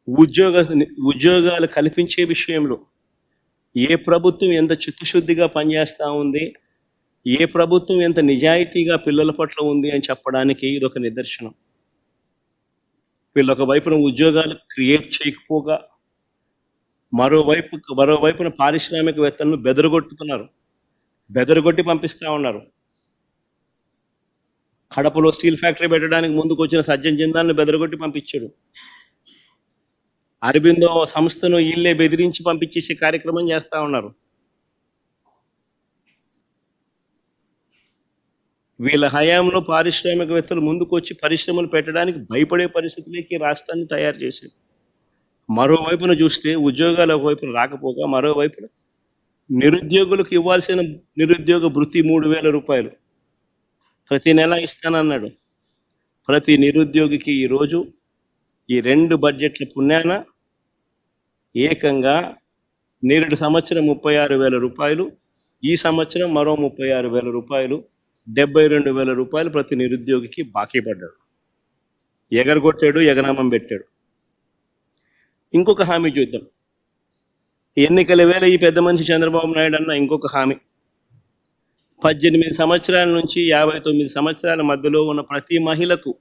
ఉద్యోగ ఉద్యోగాలు కల్పించే విషయంలో ఏ ప్రభుత్వం ఎంత చిత్తశుద్ధిగా పనిచేస్తూ ఉంది, ఏ ప్రభుత్వం ఎంత నిజాయితీగా పిల్లల పట్ల ఉంది అని చెప్పడానికి ఇదొక నిదర్శనం. వీళ్ళొక వైపున ఉద్యోగాలు క్రియేట్ చేయకపోగా మరోవైపున పారిశ్రామికవేత్తలను బెదరగొట్టి పంపిస్తూ ఉన్నారు. కడపలో స్టీల్ ఫ్యాక్టరీ పెట్టడానికి ముందుకు వచ్చిన సజ్జన్ జిందాల్ని బెదరగొట్టి పంపించాడు. అరబిందో సంస్థను వీళ్ళే బెదిరించి పంపించేసే కార్యక్రమం చేస్తూ ఉన్నారు. వీళ్ళ హయాంలో పారిశ్రామికవేత్తలు ముందుకు వచ్చి పరిశ్రమలు పెట్టడానికి భయపడే పరిస్థితులకి రాష్ట్రాన్ని తయారు చేశారు. మరోవైపున చూస్తే ఉద్యోగాలు ఒకవైపున రాకపోగా మరోవైపున నిరుద్యోగులకు ఇవ్వాల్సిన నిరుద్యోగ భృతి 3,000 రూపాయలు ప్రతి నెల ఇస్తానన్నాడు. ప్రతి నిరుద్యోగికి ఈరోజు ఈ 2 బడ్జెట్ల పుణ్యాన ఏకంగా నేరుడు సంవత్సరం 36,000 రూపాయలు, ఈ సంవత్సరం మరో 36,000 రూపాయలు, 72,000 రూపాయలు ప్రతి నిరుద్యోగికి బాకీ పడ్డాడు. ఎగరగొట్టాడు, ఎగనామం పెట్టాడు. ఇంకొక హామీ చూద్దాం. ఎన్నికల వేళ ఈ పెద్ద మనిషి చంద్రబాబు నాయుడు అన్న ఇంకొక హామీ, 18 సంవత్సరాల నుంచి 59 సంవత్సరాల మధ్యలో ఉన్న ప్రతి మహిళకు